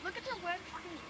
Look at their webbed feet.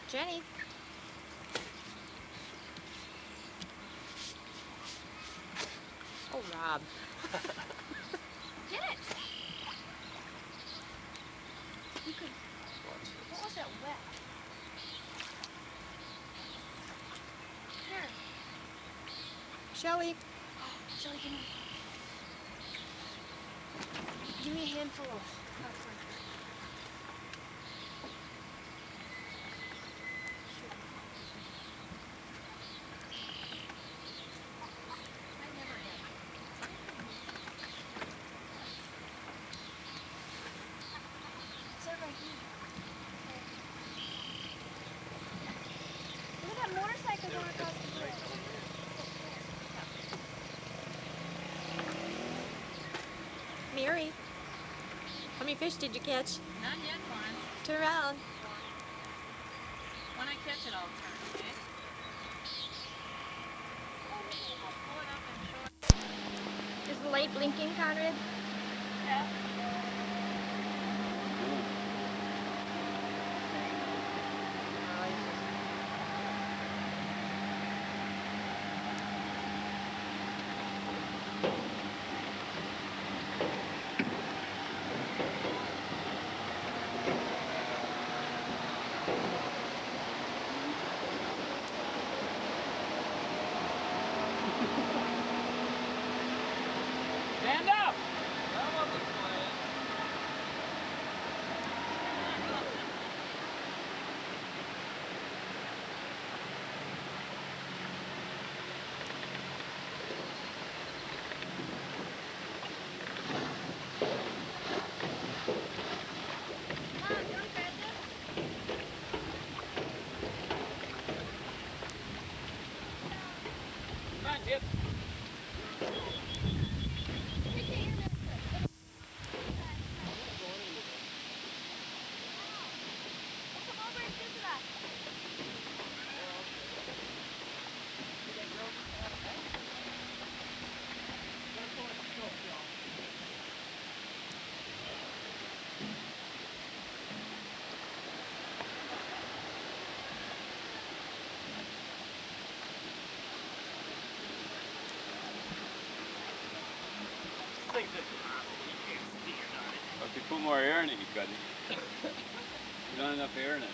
Jenny. Oh, Rob. Get it! You could... What was that web? Here. Shelly. Oh, Shelly, give me a handful of popcorn. Look at that motorcycle going across the road. Mary. How many fish did you catch? Not yet, Florence. Turn around. When I catch it, I'll turn, okay? I'll pull it up and show it. Is the light blinking, Conrad? Yeah. Stand up! Come on, Chip. If you put more air in it, you couldn't. You don't have enough air in it.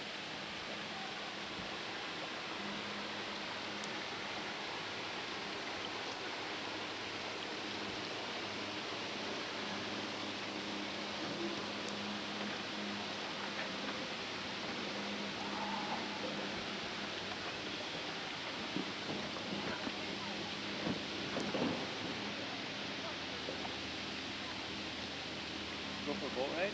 Go for a boat ride?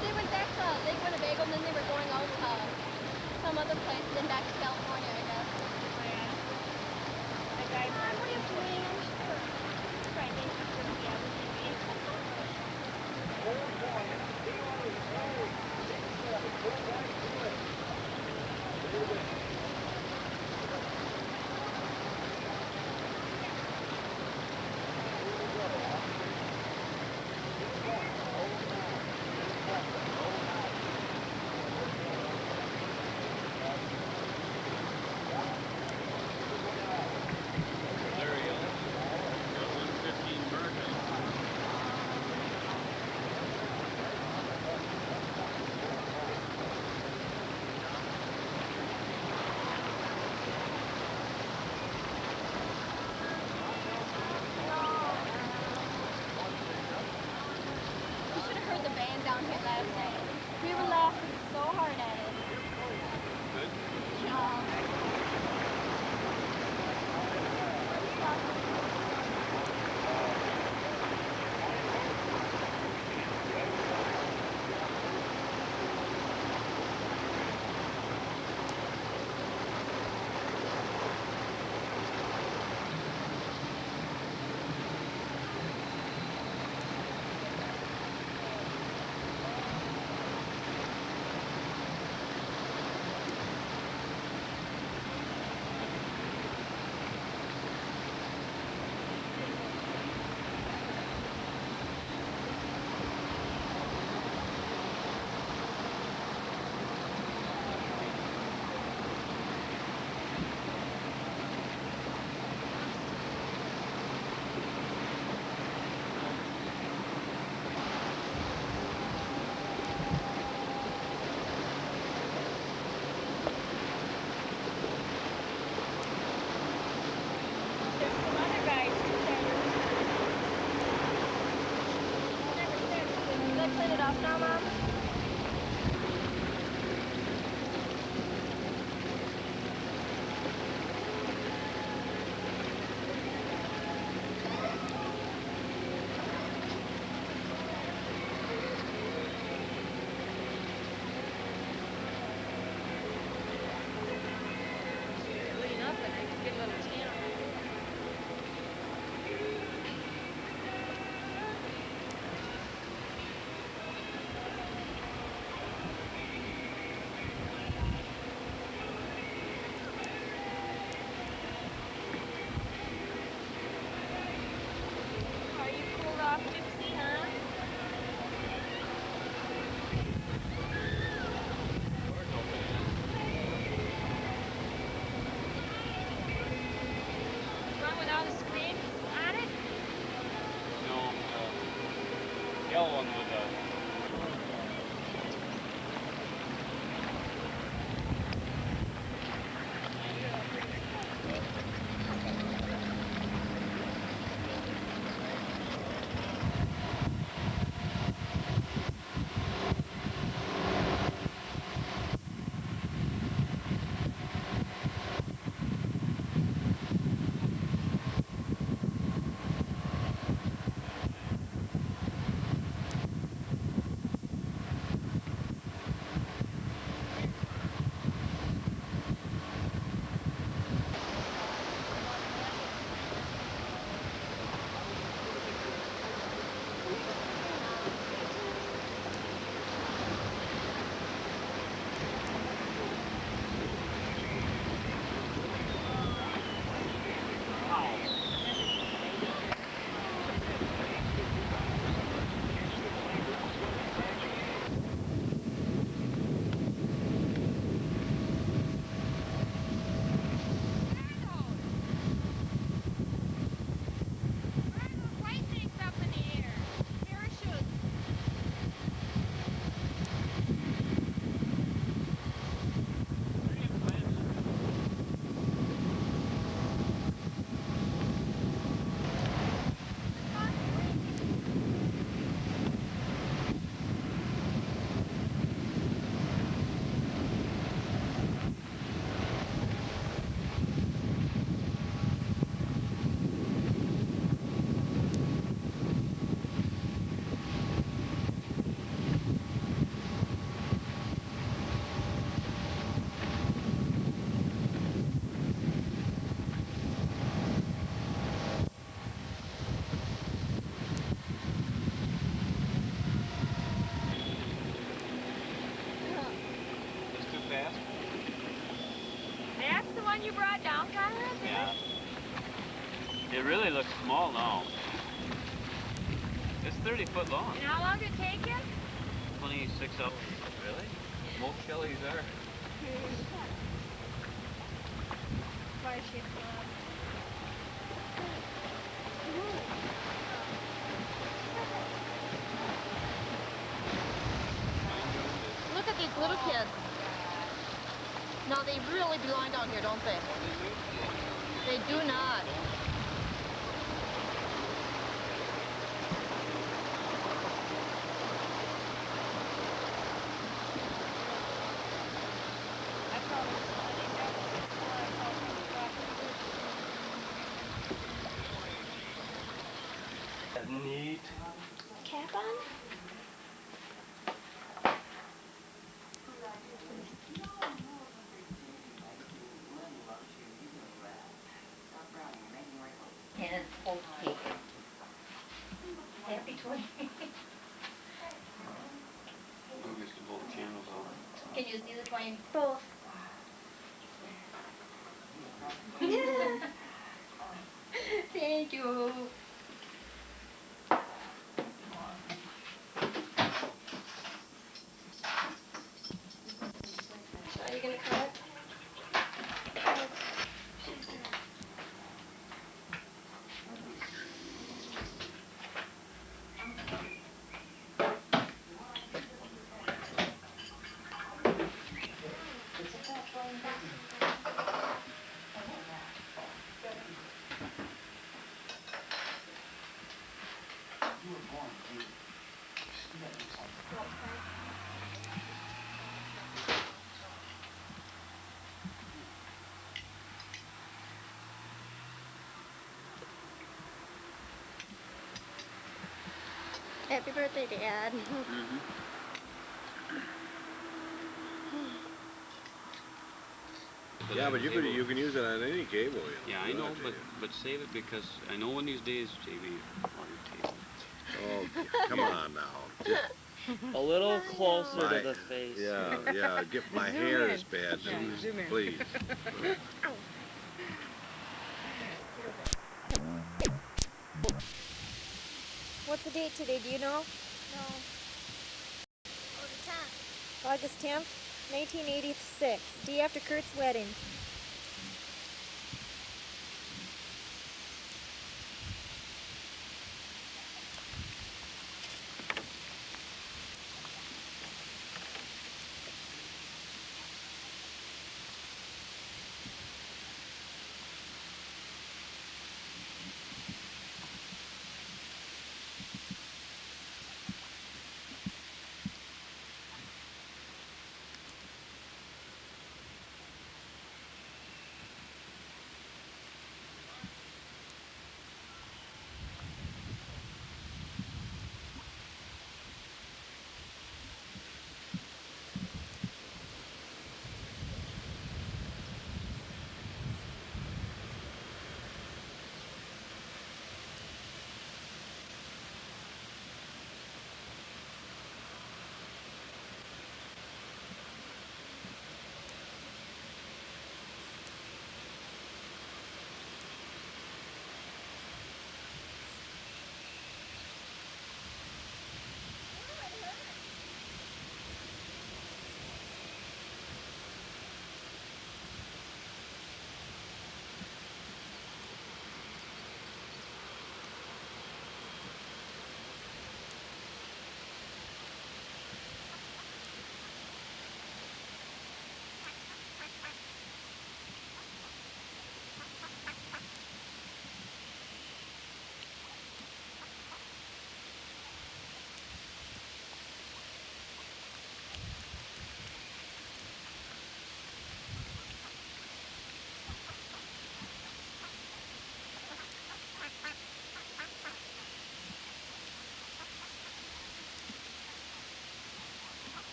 They went back to Lake Winnebago and then they were going out to some other place and then back to California, I guess. What are you doing? There he is. Got 115 Virgin. off now, Mom? Clean up and I can get a little tan. Are you cooled off, Gypsy, huh? Run without a screen on it? No, yellow one with a. White things up in the air. Parachutes. It's too fast? That's the one you brought down, Conrad? Yeah. It really looks small now. It's 30 foot long. And how long did it take you? 26 hours. Really? Most Kellys are. Why is she glad? Look at these little kids. No, they really belong down here, don't they? They do not. I probably Neat. Cap on? And okay. Happy 20. I'm used to both channels on. Can you see the 20? Both. Thank you. Are you gonna cut? Happy birthday, Dad. Mm-hmm. Yeah, but you can use it on any cable. Yeah, I know, but save it because I know one of these days, JB, on your table. Oh, come on now. Just A little closer my, to the face. yeah. Get my hair is bad. Please. What's the date today, do you know? No. Oh, the 10th. August 10th, 1986, day after Kurt's wedding.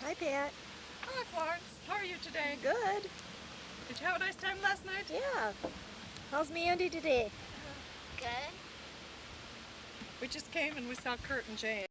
Hi, Pat. Hi, Florence. How are you today? Good. Did you have a nice time last night? Yeah. How's me Andy today? Good. We just came and we saw Kurt and Jay.